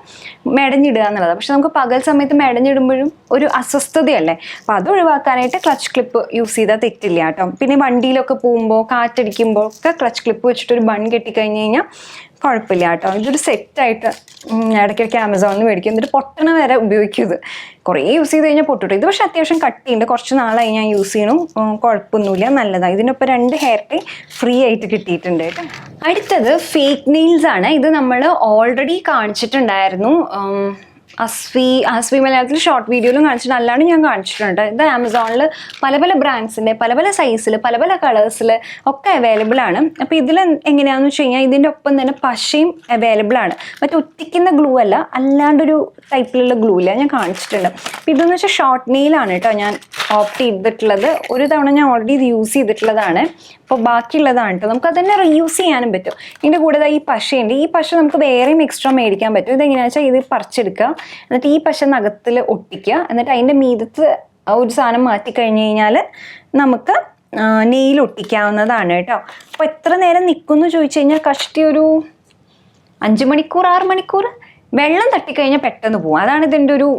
മെടഞ്ഞിടുക എന്നുള്ളതാണ്. പക്ഷെ നമുക്ക് പകൽ സമയത്ത് മെടഞ്ഞിടുമ്പോഴും ഒരു അസ്വസ്ഥതയല്ലേ. അപ്പോൾ അത് ഒഴിവാക്കാനായിട്ട് ക്ലച്ച് ക്ലിപ്പ് യൂസ് ചെയ്താൽ തെറ്റില്ല കേട്ടോ. പിന്നെ വണ്ടിയിലൊക്കെ പോകുമ്പോൾ കാറ്റടിക്കുമ്പോൾ ഒക്കെ ക്ലച്ച് ക്ലിപ്പ് വെച്ചിട്ട് ഒരു ബൺ കെട്ടിക്കഴിഞ്ഞ് കഴിഞ്ഞാൽ കുഴപ്പമില്ല കേട്ടോ. ഇതൊരു സെറ്റായിട്ട് ഇടയ്ക്കിടയ്ക്ക് ആമസോണിൽ നിന്ന് മേടിക്കും, എന്നിട്ട് പൊട്ടണ വരെ ഉപയോഗിക്കും. ഇത് കുറേ യൂസ് ചെയ്ത് കഴിഞ്ഞാൽ പൊട്ടിട്ടു. ഇത് പക്ഷേ അത്യാവശ്യം കട്ടിയുണ്ട്, കുറച്ച് നാളായി ഞാൻ യൂസ് ചെയ്യണം, കുഴപ്പമൊന്നുമില്ല, നല്ലതാണ്. ഇതിനൊപ്പം 2 ഹെയർ ടൈ ഫ്രീ ആയിട്ട് കിട്ടിയിട്ടുണ്ട് കേട്ടോ. അടുത്തത് ഫേക്ക് നെയിൽസ് ആണ്. ഇത് നമ്മൾ ഓൾറെഡി കാണിച്ചിട്ടുണ്ടായിരുന്നു, അസ്വി മലയാളത്തിൽ ഷോർട്ട് വീഡിയോയിലും കാണിച്ചിട്ടുണ്ട്, അല്ലാണ്ട് ഞാൻ കാണിച്ചിട്ടുണ്ട്. ഇത് ആമസോണിൽ പല പല ബ്രാൻഡ്സിൻ്റെ പല സൈസിൽ പല കളേഴ്സിൽ ഒക്കെ അവൈലബിൾ ആണ്. അപ്പോൾ ഇതിൽ എങ്ങനെയാണെന്ന് വെച്ച് കഴിഞ്ഞാൽ ഇതിൻ്റെ ഒപ്പം തന്നെ പശയും അവൈലബിൾ ആണ്. മറ്റേ ഒട്ടിക്കുന്ന ഗ്ലൂ അല്ല, അല്ലാണ്ടൊരു ടൈപ്പിലുള്ള ഗ്ലൂ ഇല്ല, ഞാൻ കാണിച്ചിട്ടുണ്ട്. അപ്പോൾ ഇതെന്ന് വെച്ചാൽ ഷോർട്ട് നെയിലാണ് കേട്ടോ ഞാൻ ഓപ്റ്റ് ചെയ്തിട്ടുള്ളത്. ഒരു തവണ ഞാൻ ഓൾറെഡി ഇത് യൂസ് ചെയ്തിട്ടുള്ളതാണ്. അപ്പോൾ ബാക്കിയുള്ളതാണ് കേട്ടോ, നമുക്ക് അതന്നെ റീയൂസ് ചെയ്യാനും പറ്റും. ഇതിൻ്റെ കൂടെ ഈ പശയുണ്ട്. ഈ പശ നമുക്ക് വേറെയും എക്സ്ട്രാ മേടിക്കാൻ പറ്റും. ഇതെങ്ങനെയാണെന്ന് വെച്ചാൽ ഇത് പറിച്ചെടുക്കുക, എന്നിട്ട് ഈ പശ നഖത്തിൽ ഒട്ടിക്കുക, എന്നിട്ട് അതിൻ്റെ മീതത്ത് ഒരു സാധനം മാറ്റി കഴിഞ്ഞ് കഴിഞ്ഞാൽ നമുക്ക് നെയിൽ ഒട്ടിക്കാവുന്നതാണ് കേട്ടോ. അപ്പോൾ എത്ര നേരം നിൽക്കുമെന്ന് ചോദിച്ചു കഴിഞ്ഞാൽ കഷ്ടി ഒരു 5 മണിക്കൂർ 6 മണിക്കൂർ. വെള്ളം തട്ടിക്കഴിഞ്ഞാൽ പെട്ടെന്ന് പോകും, അതാണ് ഇതിൻ്റെ ഒരു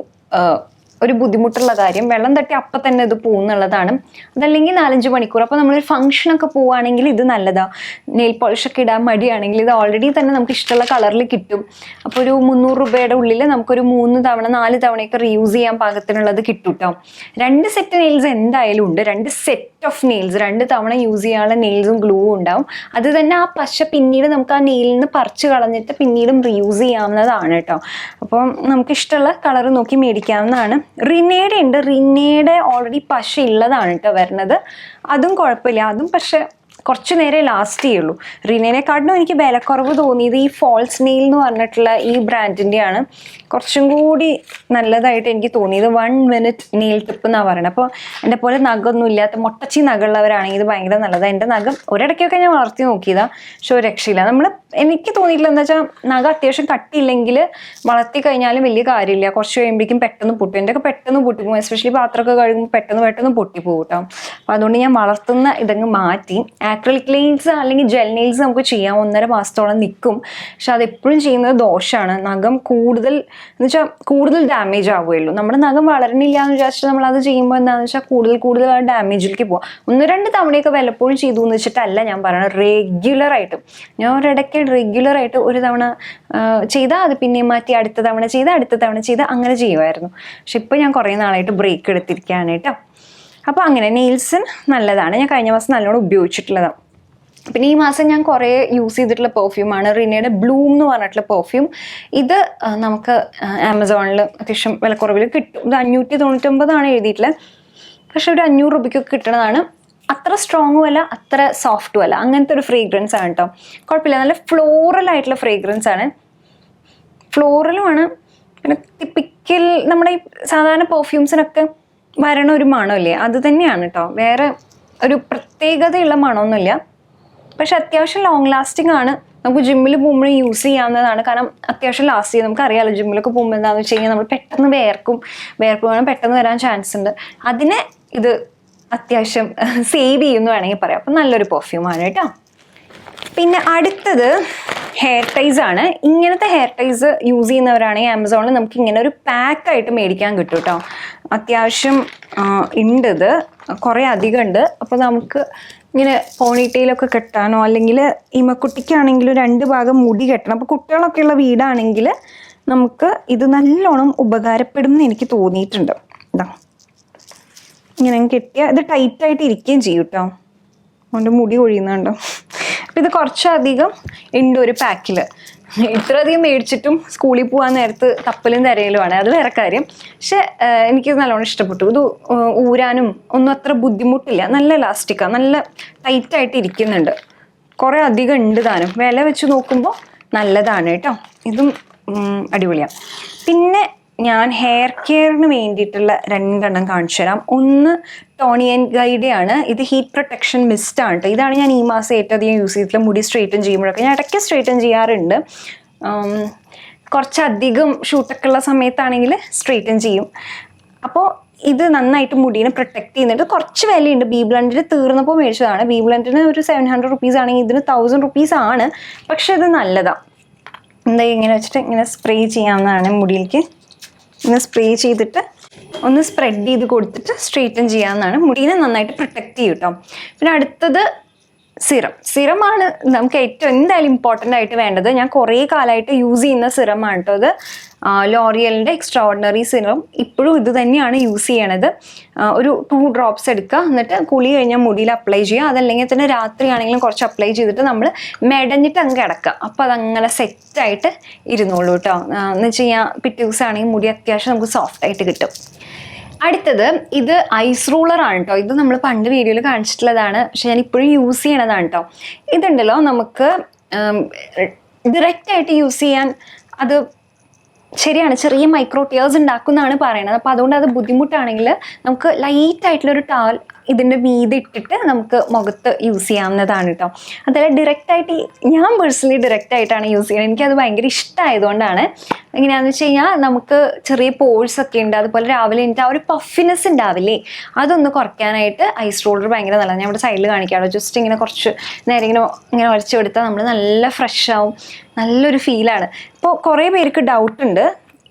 ബുദ്ധിമുട്ടുള്ള കാര്യം. വെള്ളം തട്ടി അപ്പം തന്നെ ഇത് പോകുന്നുള്ളതാണ്. അതല്ലെങ്കിൽ 4-5 മണിക്കൂർ. അപ്പോൾ നമ്മളൊരു ഫംഗ്ഷനൊക്കെ പോവുകയാണെങ്കിൽ ഇത് നല്ലതാണ്. നെയിൽ പോളിഷൊക്കെ ഇടാൻ മടിയാണെങ്കിൽ ഇത് ഓൾറെഡി തന്നെ നമുക്ക് ഇഷ്ടമുള്ള കളറിൽ കിട്ടും. അപ്പോൾ ഒരു 300 രൂപയുടെ ഉള്ളിൽ നമുക്കൊരു 3 തവണ 4 തവണയൊക്കെ റീയൂസ് ചെയ്യാൻ പാകത്തിനുള്ളത് കിട്ടും കേട്ടോ. 2 സെറ്റ് നെയിൽസ് എന്തായാലും ഉണ്ട്, 2 സെറ്റ് ഓഫ് നെയിൽസ്, 2 തവണ യൂസ് ചെയ്യാനുള്ള നെയിൽസും ഗ്ലൂവും ഉണ്ടാവും. അത് തന്നെ ആ പശ പിന്നീട് നമുക്ക് ആ നെയിലിൽ നിന്ന് പറിച്ച് കളഞ്ഞിട്ട് പിന്നീടും റീയൂസ് ചെയ്യാവുന്നതാണ് കേട്ടോ. അപ്പം നമുക്ക് ഇഷ്ടമുള്ള കളർ നോക്കി മേടിക്കാവുന്നതാണ്. റിനയുടെ ഉണ്ട്, റിനയുടെ ഓൾറെഡി പശ ഉള്ളതാണ് കേട്ടോ വരുന്നത്. അതും കുഴപ്പമില്ല, അതും പക്ഷെ കുറച്ച് നേരെ ലാസ്റ്റ് ചെയ്യുള്ളൂ. റിനേനെക്കാട്ടിലും എനിക്ക് വിലക്കുറവ് തോന്നിയത് ഈ ഫോൾസ് നെയിൽ എന്ന് പറഞ്ഞിട്ടുള്ള ഈ ബ്രാൻഡിൻ്റെയാണ് കുറച്ചും കൂടി നല്ലതായിട്ട് എനിക്ക് തോന്നിയത്. 1 മിനിറ്റ് നെയിൽ ടിപ്പ് എന്നാണ് പറയുന്നത്. അപ്പോൾ എൻ്റെ പോലെ നഖമൊന്നും ഇല്ലാത്ത മൊട്ടച്ചി നഖമുള്ളവരാണെങ്കിൽ ഇത് ഭയങ്കര നല്ലതാണ്. എൻ്റെ നഖം ഒരിടയ്ക്കൊക്കെ ഞാൻ വളർത്തി നോക്കിയതാണ്, പക്ഷെ ഒരു രക്ഷയില്ല. എനിക്ക് തോന്നിയിട്ടില്ല എന്താ വെച്ചാൽ നഖം അത്യാവശ്യം കട്ടിയില്ലെങ്കിൽ വളർത്തി കഴിഞ്ഞാലും വലിയ കാര്യമില്ല, കുറച്ച് കഴിയുമ്പോഴേക്കും പെട്ടെന്ന് പൊട്ടും. എൻ്റെ ഒക്കെ പെട്ടെന്ന് പൊട്ടിപ്പോകും, എസ്പെഷ്യലി പാത്രമൊക്കെ കഴുകുമ്പോൾ പെട്ടെന്ന് പൊട്ടിപ്പോകും കേട്ടോ. അപ്പോൾ അതുകൊണ്ട് ഞാൻ വളർത്തുന്ന ഇതങ്ങ് മാറ്റി. ആക്രിലിക് നെയിൽസ് അല്ലെങ്കിൽ ജെൽ നെയിൽസ് നമുക്ക് ചെയ്യാം, 1.5 മാസത്തോളം നിൽക്കും. പക്ഷെ അതെപ്പോഴും ചെയ്യുന്നത് ദോഷമാണ്. നഖം കൂടുതൽ എന്ന് വെച്ചാൽ കൂടുതൽ ഡാമേജ് ആവുകയുള്ളൂ. നമ്മുടെ നഖം വളരണില്ല എന്ന് വിചാരിച്ചിട്ട് നമ്മളത് ചെയ്യുമ്പോൾ എന്താണെന്ന് വെച്ചാൽ കൂടുതൽ ആ ഡാമേജിലേക്ക് പോകാം. 1-2 തവണയൊക്കെ വല്ലപ്പോഴും ചെയ്തു എന്ന് വെച്ചിട്ടല്ല ഞാൻ പറയണത്, റെഗുലറായിട്ട്. ഞാൻ ഒരിടയ്ക്ക് റെഗുലറായിട്ട് ഒരു തവണ ചെയ്താൽ അത് പിന്നെയും മാറ്റി അടുത്ത തവണ ചെയ്ത് അങ്ങനെ ചെയ്യുമായിരുന്നു. പക്ഷെ ഇപ്പോൾ ഞാൻ കുറേ നാളായിട്ട് ബ്രേക്ക് എടുത്തിരിക്കുകയാണ് കേട്ടോ. അപ്പോൾ അങ്ങനെ നെയിൽസിന് നല്ലതാണ്. ഞാൻ കഴിഞ്ഞ മാസം നല്ലോണം ഉപയോഗിച്ചിട്ടുള്ളതാണ്. പിന്നെ ഈ മാസം ഞാൻ കുറേ യൂസ് ചെയ്തിട്ടുള്ള പെർഫ്യൂമാണ് റിനയുടെ ബ്ലൂം എന്ന് പറഞ്ഞിട്ടുള്ള പെർഫ്യൂം. ഇത് നമുക്ക് ആമസോണിൽ അത്യാവശ്യം വിലക്കുറവിൽ കിട്ടും. ഇത് 599 എഴുതിയിട്ടുള്ളത്. പക്ഷെ ഒരു 500 രൂപയ്ക്കൊക്കെ കിട്ടുന്നതാണ്. അത്ര സ്ട്രോങ്ങും അല്ല അത്ര സോഫ്റ്റും അല്ല, അങ്ങനത്തെ ഒരു ഫ്രേഗ്രൻസ് ആണ് കേട്ടോ. കുഴപ്പമില്ല, നല്ല ഫ്ലോറൽ ആയിട്ടുള്ള ഫ്രേഗ്രൻസ് ആണ്, ഫ്ലോറലുമാണ്. പിന്നെ ടിപ്പിക്കൽ നമ്മുടെ ഈ സാധാരണ പെർഫ്യൂംസിനൊക്കെ വരണ ഒരു മണമില്ലേ, അത് തന്നെയാണ് കേട്ടോ. വേറെ ഒരു പ്രത്യേകതയുള്ള മണമൊന്നുമില്ല. പക്ഷെ അത്യാവശ്യം ലോങ് ലാസ്റ്റിംഗ് ആണ്. നമുക്ക് ജിമ്മിൽ പോകുമ്പോൾ യൂസ് ചെയ്യാവുന്നതാണ്. കാരണം അത്യാവശ്യം ലാസ്റ്റ് ചെയ്യും. നമുക്കറിയാമല്ലോ ജിമ്മിലൊക്കെ പോകുമ്പോൾ എന്താണെന്ന് വെച്ച് കഴിഞ്ഞാൽ നമ്മൾ പെട്ടെന്ന് വേർപ്പ് വേണം പെട്ടെന്ന് വരാൻ ചാൻസ് ഉണ്ട്. അതിനെ ഇത് അത്യാവശ്യം സേവ് ചെയ്യുമെന്ന് വേണമെങ്കിൽ പറയാം. അപ്പം നല്ലൊരു പെർഫ്യൂമാണ് കേട്ടോ. പിന്നെ അടുത്തത് ഹെയർ ടൈസ് ആണ്. ഇങ്ങനത്തെ ഹെയർ ടൈസ് യൂസ് ചെയ്യുന്നവരാണെങ്കിൽ ആമസോണിൽ നമുക്ക് ഇങ്ങനെ ഒരു പാക്കായിട്ട് മേടിക്കാൻ കിട്ടും കേട്ടോ. അത്യാവശ്യം ഉണ്ട്, ഇത് കുറേ അധികം ഉണ്ട്. അപ്പോൾ നമുക്ക് ഇങ്ങനെ പോണിറ്റെയിലൊക്കെ കെട്ടാനോ അല്ലെങ്കിൽ ഇമക്കുട്ടിക്കാണെങ്കിലും 2 ഭാഗം മുടി കെട്ടണം. അപ്പോൾ കുട്ടികളൊക്കെ ഉള്ള വീടാണെങ്കിൽ നമുക്ക് ഇത് നല്ലോണം ഉപകാരപ്പെടും എന്ന് എനിക്ക് തോന്നിയിട്ടുണ്ട്. ഇതാ ഇങ്ങനെ കെട്ടിയാൽ ഇത് ടൈറ്റായിട്ട് ഇരിക്കുകയും ചെയ്യും കേട്ടോ. അതുകൊണ്ട് മുടി കൊഴിയുന്നുണ്ടോ. അപ്പം ഇത് കുറച്ചധികം ഉണ്ട് ഒരു പാക്കിൽ. ഇത്രയധികം മേടിച്ചിട്ടും സ്കൂളിൽ പോകാൻ നേരത്ത് തപ്പലും തരയിലുമാണ്, അത് വേറെ കാര്യം. പക്ഷെ എനിക്കിത് നല്ലോണം ഇഷ്ടപ്പെട്ടു. ഇത് ഊരാനും ഒന്നും അത്ര ബുദ്ധിമുട്ടില്ല, നല്ല ഇലാസ്റ്റിക്കാണ്, നല്ല ടൈറ്റായിട്ട് ഇരിക്കുന്നുണ്ട്. കുറേ അധികം ഉണ്ട് താനും, വില വെച്ച് നോക്കുമ്പോൾ നല്ലതാണ് കേട്ടോ. ഇതും അടിപൊളിയാണ്. പിന്നെ ഞാൻ ഹെയർ കെയറിന് വേണ്ടിയിട്ടുള്ള 2 എണ്ണം കാണിച്ചു തരാം. ഒന്ന് ടോണി ആൻഡ് ഗൈഡേ ആണ്. ഇത് ഹീറ്റ് പ്രൊട്ടക്ഷൻ മിസ്റ്റ് ആണ് കേട്ടോ. ഇതാണ് ഞാൻ ഈ മാസം ഏറ്റവും അധികം യൂസ് ചെയ്തിട്ടുള്ള. മുടി സ്ട്രെയിറ്റൻ ചെയ്യുമ്പോഴൊക്കെ ഞാൻ ഇടയ്ക്ക് സ്ട്രെയിറ്റൻ ചെയ്യാറുണ്ട്. കുറച്ചധികം ഷൂട്ടൊക്കെ ഉള്ള സമയത്താണെങ്കിൽ സ്ട്രെയിറ്റൻ ചെയ്യും. അപ്പോൾ ഇത് നന്നായിട്ട് മുടീനെ പ്രൊട്ടക്ട് ചെയ്യുന്നുണ്ട്. കുറച്ച് വിലയുണ്ട്. ബി ബ്ലണ്ടിന് തീർന്നപ്പോൾ മേടിച്ചതാണ്. ബി ബ്ലണ്ടിന് ഒരു 700 റുപ്പീസ് ആണെങ്കിൽ ഇതിന് 1000 റുപ്പീസ് ആണ്. പക്ഷെ ഇത് നല്ലതാണ്. എന്താ ഇങ്ങനെ വെച്ചിട്ട് ഇങ്ങനെ സ്പ്രേ ചെയ്യാവുന്നതാണ് മുടിയിലേക്ക്. ഇങ്ങനെ സ്പ്രേ ചെയ്തിട്ട് ഒന്ന് സ്പ്രെഡ് ചെയ്ത് കൊടുത്തിട്ട് സ്ട്രെയിറ്റൻ ചെയ്യാവുന്നതാണ്. മുടീനെ നന്നായിട്ട് പ്രൊട്ടക്റ്റ് ചെയ്യും കേട്ടോ. പിന്നെ അടുത്തത് സിറമാണ് നമുക്ക് ഏറ്റവും എന്തായാലും ഇമ്പോർട്ടൻ്റ് ആയിട്ട് വേണ്ടത്. ഞാൻ കുറേ കാലമായിട്ട് യൂസ് ചെയ്യുന്ന സിറമാണ് കേട്ടോ ഇത്. ലോറിയലിൻ്റെ എക്സ്ട്രാordinary സിറം. ഇപ്പോഴും ഇത് തന്നെയാണ് യൂസ് ചെയ്യണത്. ഒരു 2 ഡ്രോപ്സ് എടുക്കുക, എന്നിട്ട് കുളി കഴിഞ്ഞാൽ മുടിയിൽ അപ്ലൈ ചെയ്യുക. അതല്ലെങ്കിൽ തന്നെ രാത്രി ആണെങ്കിലും കുറച്ച് അപ്ലൈ ചെയ്തിട്ട് നമ്മൾ മെടഞ്ഞിട്ട് അങ്ങ് കിടക്കുക. അപ്പോൾ അതങ്ങനെ സെറ്റായിട്ട് ഇരുന്നോളൂ കേട്ടോ. എന്ന് വെച്ച് കഴിഞ്ഞാൽ പിറ്റേ ദിവസം ആണെങ്കിൽ മുടി അത്യാവശ്യം നമുക്ക് സോഫ്റ്റായിട്ട് കിട്ടും. അടുത്തത് ഇത് ഐസ് റൂളറാണ് കേട്ടോ. ഇത് നമ്മൾ പണ്ട് വീഡിയോയിൽ കാണിച്ചിട്ടുള്ളതാണ്, പക്ഷെ ഞാൻ ഇപ്പോഴും യൂസ് ചെയ്യണതാണ് കേട്ടോ. ഇതുണ്ടല്ലോ നമുക്ക് ഡയറക്റ്റായിട്ട് യൂസ് ചെയ്യാൻ അത് ശരിയാണ്, ചെറിയ മൈക്രോ ടിയേഴ്സ് ഉണ്ടാക്കുന്നതാണ് പറയണത്. അപ്പോൾ അതുകൊണ്ട് അത് ബുദ്ധിമുട്ടാണെങ്കിൽ നമുക്ക് ലൈറ്റായിട്ടുള്ളൊരു ടവൽ ഇതിൻ്റെ മീതെ ഇട്ടിട്ട് നമുക്ക് മുഖത്ത് യൂസ് ചെയ്യാവുന്നതാണ് കേട്ടോ. അതല്ല ഡയറക്റ്റായിട്ട് ഞാൻ പേഴ്സണലി ഡയറക്റ്റായിട്ടാണ് യൂസ് ചെയ്യുന്നത്. എനിക്കത് ഭയങ്കര ഇഷ്ടമായതുകൊണ്ടാണ്. എങ്ങനെയാണെന്ന് വെച്ച് കഴിഞ്ഞാൽ നമുക്ക് ചെറിയ പോഴ്സ് ഒക്കെ ഉണ്ട്, അതുപോലെ രാവിലെ എനിക്ക് ആ ഒരു പഫിനെസ് ഉണ്ടാവില്ലേ, അതൊന്ന് കുറയ്ക്കാനായിട്ട് ഐസ് റോളർ ഭയങ്കര നല്ലതാണ്. ഞാൻ ഇവിടെ സൈഡിൽ കാണിക്കാമല്ലോ. ജസ്റ്റ് ഇങ്ങനെ കുറച്ച് നേരം ഇങ്ങനെ ഉരച്ച് കൊടുത്താൽ നമ്മൾ നല്ല ഫ്രഷ് ആവും, നല്ലൊരു ഫീലാണ്. ഇപ്പോൾ കുറേ പേർക്ക് ഡൗട്ടുണ്ട്.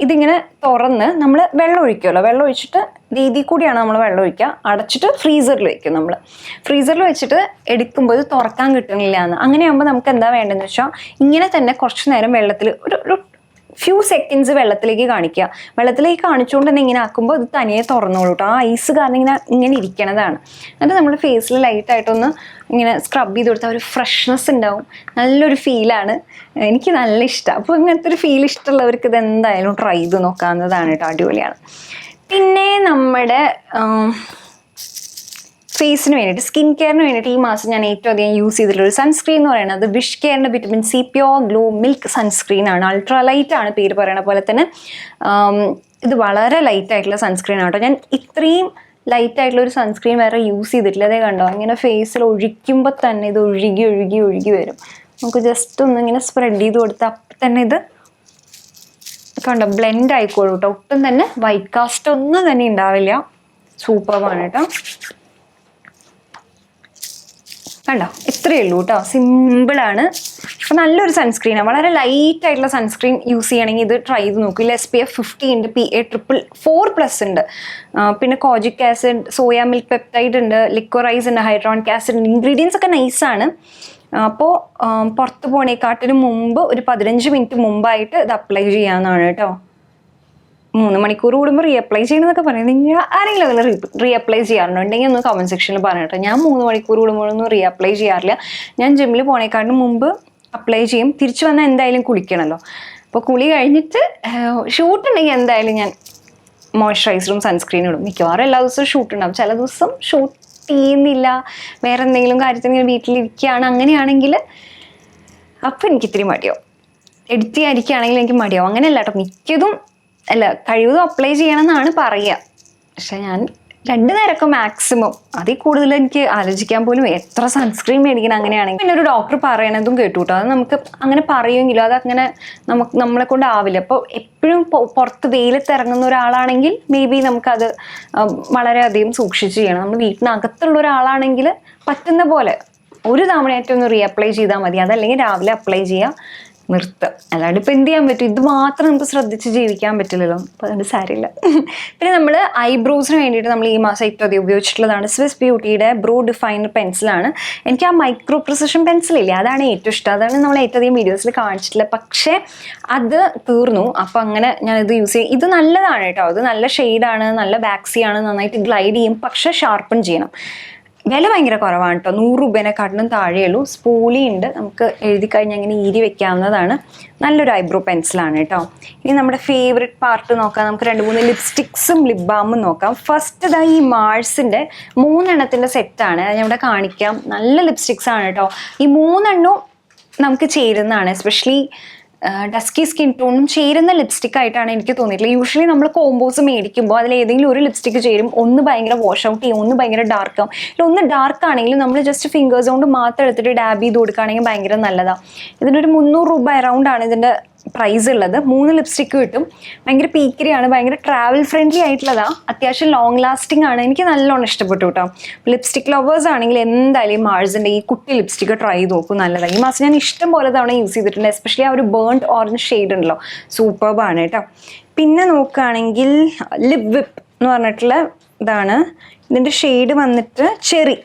ഇതിങ്ങനെ തുറന്ന് നമ്മൾ വെള്ളം ഒഴിക്കുമല്ലോ, വെള്ളം ഒഴിച്ചിട്ട് രീതിയിൽ കൂടിയാണ് നമ്മൾ വെള്ളം ഒഴിക്കുക. അടച്ചിട്ട് ഫ്രീസറിൽ വയ്ക്കും. നമ്മൾ ഫ്രീസറിൽ വെച്ചിട്ട് എടുക്കുമ്പോൾ ഇത് തുറക്കാൻ കിട്ടുന്നില്ല എന്ന്. അങ്ങനെയാകുമ്പോൾ നമുക്ക് എന്താ വേണ്ടതെന്ന് വെച്ചാൽ ഇങ്ങനെ തന്നെ കുറച്ച് നേരം വെള്ളത്തിൽ ഒരു ഫ്യൂ സെക്കൻഡ്സ് വെള്ളത്തിലേക്ക് കാണിക്കുക. വെള്ളത്തിലേക്ക് കാണിച്ചുകൊണ്ട് തന്നെ ഇങ്ങനെ ആക്കുമ്പോൾ ഇത് തനിയെ തുറന്നോളൂ കേട്ടോ. ആ ഐസ് കാരണം ഇങ്ങനെ ഇരിക്കണതാണ്. എന്നിട്ട് നമ്മൾ ഫേസിൽ ലൈറ്റായിട്ടൊന്ന് ഇങ്ങനെ സ്ക്രബ് ചെയ്ത് കൊടുത്താൽ ഒരു ഫ്രഷ്നെസ് ഉണ്ടാവും, നല്ലൊരു ഫീലാണ്. എനിക്ക് നല്ല ഇഷ്ടമാണ്. അപ്പോൾ ഇങ്ങനത്തെ ഒരു ഫീൽ ഇഷ്ടമുള്ളവർക്ക് ഇത് എന്തായാലും ട്രൈ ചെയ്ത് നോക്കാവുന്നതാണ് കേട്ടോ. അടിപൊളിയാണ്. പിന്നെ നമ്മുടെ ഫേസിന് വേണ്ടിയിട്ട്, സ്കിൻ കെയറിന് വേണ്ടിയിട്ട് ഈ മാസം ഞാൻ ഏറ്റവും അധികം യൂസ് ചെയ്തിട്ടുള്ളൊരു സൺസ്ക്രീൻ എന്ന് പറയുന്നത് വിഷ് കെയറിൻ്റെ vitamin C pure glow milk sunscreen ആണ്. അൾട്രാ ലൈറ്റ് ആണ് പേര് പറയണ പോലെ തന്നെ. ഇത് വളരെ ലൈറ്റ് ആയിട്ടുള്ള സൺസ്ക്രീൻ ആണ് കേട്ടോ. ഞാൻ ഇത്രയും ലൈറ്റ് ആയിട്ടുള്ള ഒരു സൺസ്ക്രീൻ വേറെ യൂസ് ചെയ്തിട്ടില്ല. അതേ കണ്ടോ, ഇങ്ങനെ ഫേസിൽ ഒഴിക്കുമ്പോൾ തന്നെ ഇത് ഒഴുകി വരും. നമുക്ക് ജസ്റ്റ് ഒന്ന് ഇങ്ങനെ സ്പ്രെഡ് ചെയ്ത് കൊടുത്താൽ അപ്പം തന്നെ ഇത് കണ്ടോ ബ്ലെൻഡ് ആയിക്കോളൂ കേട്ടോ. ഒട്ടും തന്നെ വൈറ്റ് കാസ്റ്റ് ഒന്നും തന്നെ ഉണ്ടാവില്ല. സൂപ്പറാണ് കേട്ടോ. കണ്ടോ, ഇത്രയേ ഉള്ളൂ കേട്ടോ. സിമ്പിളാണ്. അപ്പോൾ നല്ലൊരു സൺസ്ക്രീനാണ്. വളരെ ലൈറ്റ് ആയിട്ടുള്ള സൺസ്ക്രീൻ യൂസ് ചെയ്യണമെങ്കിൽ ഇത് ട്രൈ ചെയ്ത് നോക്കൂ. ഇതിൽ SPF 50 ഉണ്ട്, PA+++ ഉണ്ട്. പിന്നെ കോജിക് ആസിഡ്, സോയ മിൽക്ക് പെപ്റ്റൈഡ് ഉണ്ട്, ലിക്വറൈസ് ഉണ്ട്, ഹൈഡ്രോണിക് ആസിഡ് ഉണ്ട്. ഇൻഗ്രീഡിയൻസ് ഒക്കെ നൈസാണ്. അപ്പോൾ പുറത്ത് പോണേക്കാട്ടിന് മുമ്പ് ഒരു 15 മിനിറ്റ് മുമ്പായിട്ട് ഇത് അപ്ലൈ ചെയ്യാവുന്നതാണ് കേട്ടോ. 3 മണിക്കൂർ കൂടുമ്പോൾ റീഅപ്ലൈ ചെയ്യണമെന്നൊക്കെ പറയുന്നത്. നിങ്ങൾ ആരെങ്കിലും അങ്ങനെ റീഅപ്ലൈ ചെയ്യാറുണ്ടോ? ഉണ്ടെങ്കിൽ ഒന്ന് കമൻറ്റ് സെക്ഷനിൽ പറയട്ടോ. ഞാൻ 3 മണിക്കൂർ കൂടുമ്പോഴൊന്നും റീഅപ്ലൈ ചെയ്യാറില്ല. ഞാൻ ജിമ്മിൽ പോണേക്കാട്ടിന് മുമ്പ് അപ്ലൈ ചെയ്യും. തിരിച്ചു വന്നാൽ എന്തായാലും കുളിക്കണമല്ലോ. അപ്പോൾ കുളി കഴിഞ്ഞിട്ട് ഷൂട്ടുണ്ടെങ്കിൽ എന്തായാലും ഞാൻ മോയ്സ്ചറൈസറും സൺസ്ക്രീനും ഇടും. മിക്കവാറും എല്ലാ ദിവസവും ഷൂട്ട് ഉണ്ടാവും. ചില ദിവസം ഷൂട്ട് ചെയ്യുന്നില്ല, വേറെ എന്തെങ്കിലും കാര്യത്തിന് വീട്ടിലിരിക്കുകയാണ്, അങ്ങനെയാണെങ്കിൽ അപ്പം എനിക്ക് ഇത്തിരി മടിയാവും. എഡിറ്റ് ചെയ്യാതിരിക്കുകയാണെങ്കിൽ എനിക്ക് മടിയാവും. അങ്ങനെയല്ല കേട്ടോ, മിക്കതും അല്ല കഴിവതും അപ്ലൈ ചെയ്യണമെന്നാണ് പറയുക. പക്ഷെ ഞാൻ 2 നേരമൊക്കെ മാക്സിമം, അതിൽ കൂടുതൽ എനിക്ക് ആലോചിക്കാൻ പോലും എത്ര സൺസ്ക്രീൻ മേടിക്കണം അങ്ങനെയാണെങ്കിൽ. പിന്നെ ഒരു ഡോക്ടർ പറയണതും കേട്ടു കേട്ടോ, അത് നമുക്ക് അങ്ങനെ പറയുമെങ്കിലും അതങ്ങനെ നമ്മളെ കൊണ്ടാവില്ല. അപ്പോൾ എപ്പോഴും പുറത്ത് വെയിലത്ത് ഇറങ്ങുന്ന ഒരാളാണെങ്കിൽ മേ ബി നമുക്കത് വളരെയധികം സൂക്ഷിച്ച് ചെയ്യണം. നമ്മൾ വീട്ടിനകത്തുള്ള ഒരാളാണെങ്കിൽ പറ്റുന്ന പോലെ ഒരു തവണയായിട്ട് ഒന്ന് റീഅപ്ലൈ ചെയ്താൽ മതി. അതല്ലെങ്കിൽ രാവിലെ അപ്ലൈ ചെയ്യുക, നിർത്തുക. അല്ലാണ്ട് ഇപ്പം എന്ത് ചെയ്യാൻ പറ്റും? ഇത് മാത്രം നമുക്ക് ശ്രദ്ധിച്ച് ജീവിക്കാൻ പറ്റില്ലല്ലോ. അപ്പോൾ അതുകൊണ്ട് സാരമില്ല. പിന്നെ നമ്മൾ ഐബ്രോസിന് വേണ്ടിയിട്ട് നമ്മൾ ഈ മാസം ഏറ്റവും അധികം ഉപയോഗിച്ചിട്ടുള്ളതാണ് സ്വിസ് ബ്യൂട്ടിയുടെ ബ്രോ ഡിഫൈനർ പെൻസിലാണ്. എനിക്ക് ആ മൈക്രോ പ്രിസിഷൻ പെൻസിലില്ലേ, അതാണ് ഏറ്റവും ഇഷ്ടം. അതാണ് നമ്മൾ ഏറ്റവും അധികം വീഡിയോസിൽ കാണിച്ചിട്ടുള്ളത്. പക്ഷേ അത് തീർന്നു. അപ്പോൾ അങ്ങനെ ഞാനിത് യൂസ് ചെയ്യും. ഇത് നല്ലതാണ് കേട്ടോ, ഇത് നല്ല ഷെയ്ഡാണ്, നല്ല വാക്സിയാണ്, നന്നായിട്ട് ഗ്ലൈഡ് ചെയ്യും. പക്ഷേ ഷാർപ്പൺ ചെയ്യണം. വില ഭയങ്കര കുറവാണ് കേട്ടോ, 100 രൂപേനെക്കാട്ടിലും താഴെയുള്ളൂ. സ്പൂളി ഉണ്ട്, നമുക്ക് എഴുതി കഴിഞ്ഞാൽ ഇങ്ങനെ ഈരി വെക്കാവുന്നതാണ്. നല്ലൊരു ഐബ്രോ പെൻസിലാണ് കേട്ടോ. ഇനി നമ്മുടെ ഫേവറേറ്റ് പാർട്ട് നോക്കാം. നമുക്ക് 2-3 ലിപ്സ്റ്റിക്സും ലിപ് ബാമും നോക്കാം. ഫസ്റ്റ് ഇതാ ഈ മാഴ്സിൻ്റെ 3 എണ്ണത്തിൻ്റെ സെറ്റാണ്. അത് ഞാൻ ഇവിടെ കാണിക്കാം. നല്ല ലിപ്സ്റ്റിക്സ് ആണ് കേട്ടോ. ഈ 3 എണ്ണവും നമുക്ക് ചേരുന്നതാണ്. എസ്പെഷ്യലി ഡസ്കി സ്കിൻ ടോണും ചേരുന്ന ലിപ്സ്റ്റിക് ആയിട്ടാണ് എനിക്ക് തോന്നിയിട്ടുള്ളത്. യൂഷ്വലി നമ്മൾ കോമ്പോസ് മേടിക്കുമ്പോൾ അതിൽ ഏതെങ്കിലും ഒരു ലിപ്സ്റ്റിക് ചേരും. ഒന്ന് ഭയങ്കര വാഷ് ഔട്ട് ചെയ്യും, ഒന്ന് ഭയങ്കര ഡാർക്ക് ആവും. ഒന്ന് ഡാർക്ക് ആണെങ്കിലും നമ്മൾ ജസ്റ്റ് ഫിംഗേഴ്സ് കൊണ്ട് മാത്രം എടുത്തിട്ട് ഡാബ് ചെയ്ത് കൊടുക്കുകയാണെങ്കിൽ ഭയങ്കര നല്ലതാണ്. ഇതിനൊരു 300 രൂപ അറൗണ്ടാണ് ഇതിൻ്റെ പ്രൈസ് ഉള്ളത്. 3 ലിപ്സ്റ്റിക്ക് കിട്ടും. ഭയങ്കര പീക്കരിയാണ്, ഭയങ്കര ട്രാവൽ ഫ്രണ്ട്ലി ആയിട്ടുള്ളതാണ്. അത്യാവശ്യം ലോങ് ലാസ്റ്റിംഗ് ആണ്. എനിക്ക് നല്ലോണം ഇഷ്ടപ്പെട്ടു കേട്ടോ. ലിപ്സ്റ്റിക് ലവേഴ്സ് ആണെങ്കിൽ എന്തായാലും മാഴ്സിൻ്റെ ഈ കുട്ടി ലിപ്സ്റ്റിക്ക് ട്രൈ ചെയ്ത് നോക്കും, നല്ലതാണ്. ഈ മാസം ഞാൻ ഇഷ്ടം പോലെ തവണ യൂസ് ചെയ്തിട്ടുണ്ട്. എസ്പെഷ്യലി ആ ഒരു ബേൺഡ് ഓറഞ്ച് ഷെയ്ഡ് ഉണ്ടല്ലോ, സൂപ്പർബാണ് കേട്ടോ. പിന്നെ നോക്കുകയാണെങ്കിൽ ലിപ് വിപ്പ് എന്ന് പറഞ്ഞിട്ടുള്ള ഇതാണ്. ഇതിൻ്റെ ഷെയ്ഡ് വന്നിട്ട് ചെറി.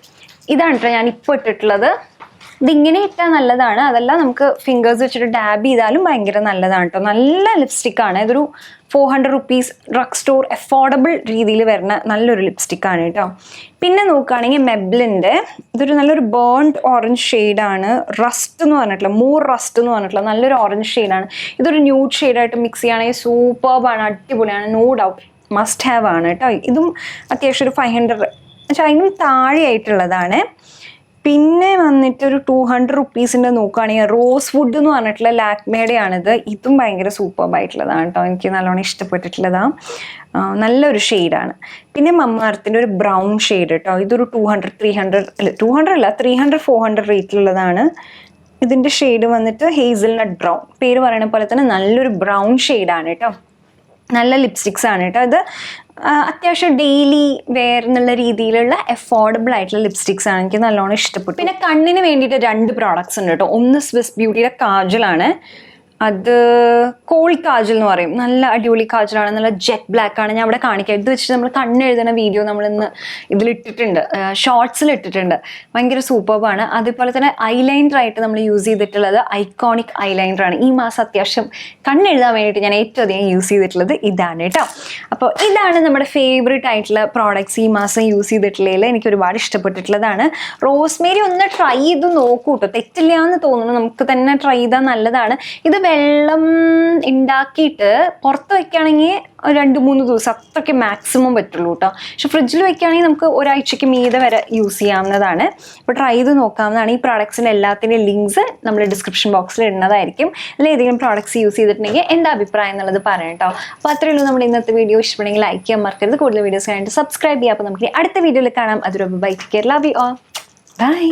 ഇതാണ് കേട്ടോ ഞാൻ ഇപ്പോൾ ഇട്ടിട്ടുള്ളത്. ഇതിങ്ങനെ ഇട്ടാൽ നല്ലതാണ്, അതല്ല നമുക്ക് ഫിംഗേഴ്സ് വെച്ചിട്ട് ഡാബ് ചെയ്താലും ഭയങ്കര നല്ലതാണ് കേട്ടോ. നല്ല ലിപ്സ്റ്റിക്കാണ്. ഇതൊരു 400 റുപ്പീസ് ഡ്രഗ് സ്റ്റോർ അഫോർഡബിൾ രീതിയിൽ വരുന്ന നല്ലൊരു ലിപ്സ്റ്റിക്കാണ് കേട്ടോ. പിന്നെ നോക്കുകയാണെങ്കിൽ മെബ്ലിൻ്റെ ഇതൊരു നല്ലൊരു ബേൺഡ് ഓറഞ്ച് ഷെയ്ഡാണ്. റസ്റ്റ് എന്ന് പറഞ്ഞിട്ടുള്ള റസ്റ്റ് എന്ന് പറഞ്ഞിട്ടുള്ള നല്ലൊരു ഓറഞ്ച് ഷെയ്ഡാണ്. ഇതൊരു ന്യൂഡ് ഷെയ്ഡായിട്ട് മിക്സ് ചെയ്യുകയാണെങ്കിൽ സൂപ്പർബാണ്, അടിപൊളിയാണ്, നോ ഡൗട്ട് മസ്റ്റ് ഹാവ് ആണ് കേട്ടോ. ഇതും അത്യാവശ്യം ഒരു 500 പക്ഷേ അതിനും താഴെയായിട്ടുള്ളതാണ്. പിന്നെ വന്നിട്ട് ഒരു 200 റുപ്പീസിൻ്റെ നോക്കുകയാണെങ്കിൽ റോസ് വുഡ് എന്ന് പറഞ്ഞിട്ടുള്ള ലാക്മേയുടെയാണിത്. ഇതും ഭയങ്കര സൂപ്പർബായിട്ടുള്ളതാണ് കേട്ടോ, എനിക്ക് നല്ലോണം ഇഷ്ടപ്പെട്ടിട്ടുള്ളതാണ്. നല്ലൊരു ഷെയ്ഡാണ്. പിന്നെ മമ്മാർത്തിൻ്റെ ഒരു ബ്രൗൺ ഷെയ്ഡ് കേട്ടോ. ഇതൊരു 300-400 റേറ്റിലുള്ളതാണ്. ഇതിൻ്റെ ഷെയ്ഡ് വന്നിട്ട് ഹേസൽനട്ട് ബ്രൗൺ. പേര് പറയുന്ന പോലെ തന്നെ നല്ലൊരു ബ്രൗൺ ഷെയ്ഡാണ് കേട്ടോ. നല്ല ലിപ്സ്റ്റിക്സ് ആണ് കേട്ടോ. ഇത് അത്യാവശ്യം ഡെയിലി വെയർ എന്നുള്ള രീതിയിലുള്ള അഫോർഡബിൾ ആയിട്ടുള്ള ലിപ്സ്റ്റിക്സ് ആണ്. എനിക്ക് നല്ലോണം ഇഷ്ടപ്പെട്ടു. പിന്നെ കണ്ണിന് വേണ്ടിയിട്ട് 2 പ്രോഡക്ട്സ് ഉണ്ട് കേട്ടോ. ഒന്ന് സ്വിസ് ബ്യൂട്ടിയുടെ കാജലാണ്. അത് കോൾ കാജൽ എന്ന് പറയും. നല്ല അടിപൊളി കാജലാണ്, നല്ല ജെറ്റ് ബ്ലാക്ക് ആണ്. ഞാൻ അവിടെ കാണിക്കാം. ഇത് വെച്ചിട്ട് നമ്മൾ കണ്ണെഴുതുന്ന വീഡിയോ നമ്മളിന്ന് ഇതിലിട്ടിട്ടുണ്ട്, ഷോർട്സിൽ ഇട്ടിട്ടുണ്ട്. ഭയങ്കര സൂപ്പർബാണ്. അതുപോലെ തന്നെ ഐലൈനറായിട്ട് നമ്മൾ യൂസ് ചെയ്തിട്ടുള്ളത് ഐക്കോണിക് ഐലൈനറാണ്. ഈ മാസം അത്യാവശ്യം കണ്ണെഴുതാൻ വേണ്ടിയിട്ട് ഞാൻ ഏറ്റവും അധികം യൂസ് ചെയ്തിട്ടുള്ളത് ഇതാണ് കേട്ടോ. അപ്പോൾ ഇതാണ് നമ്മുടെ ഫേവറേറ്റ് ആയിട്ടുള്ള പ്രോഡക്ട്സ് ഈ മാസം യൂസ് ചെയ്തിട്ടുള്ളതിൽ എനിക്ക് ഒരുപാട് ഇഷ്ടപ്പെട്ടിട്ടുള്ളതാണ്. റോസ്മേരി ഒന്ന് ട്രൈ ചെയ്ത് നോക്കൂ കേട്ടോ, തെറ്റില്ല എന്ന് തോന്നുന്നു. നമുക്ക് തന്നെ ട്രൈ ചെയ്താൽ നല്ലതാണ്. ഇത് വെള്ളം ഉണ്ടാക്കിയിട്ട് പുറത്ത് വയ്ക്കുകയാണെങ്കിൽ 2-3 ദിവസം അത്രയ്ക്ക് മാക്സിമം പറ്റുള്ളൂ കേട്ടോ. പക്ഷെ ഫ്രിഡ്ജിൽ വയ്ക്കുകയാണെങ്കിൽ നമുക്ക് ഒരാഴ്ചയ്ക്ക് മീതെ വരെ യൂസ് ചെയ്യാവുന്നതാണ്. അപ്പോൾ ട്രൈ ചെയ്ത് നോക്കാവുന്നതാണ്. ഈ പ്രോഡക്ട്സിൻ്റെ എല്ലാത്തിൻ്റെയും ലിങ്ക്സ് നമ്മൾ ഡിസ്ക്രിപ്ഷൻ ബോക്സിൽ ഇടുന്നതായിരിക്കും. അല്ലെങ്കിൽ ഏതെങ്കിലും പ്രോഡക്ട്സ് യൂസ് ചെയ്തിട്ടുണ്ടെങ്കിൽ എൻ്റെ അഭിപ്രായം എന്നുള്ളത് പറയാം കേട്ടോ. അപ്പോൾ അത്രയേ ഉള്ളൂ നമ്മുടെ ഇന്നത്തെ വീഡിയോ. ഇഷ്ടപ്പെടുമെങ്കിൽ ലൈക്ക് ചെയ്യാൻ മറക്കരുത്. കൂടുതൽ വീഡിയോസ് കഴിഞ്ഞിട്ട് സബ്സ്ക്രൈബ് ചെയ്യുക. അപ്പോൾ നമുക്ക് അടുത്ത വീഡിയോയിൽ കാണാം. അതൊരു bye, take care, love you all, by.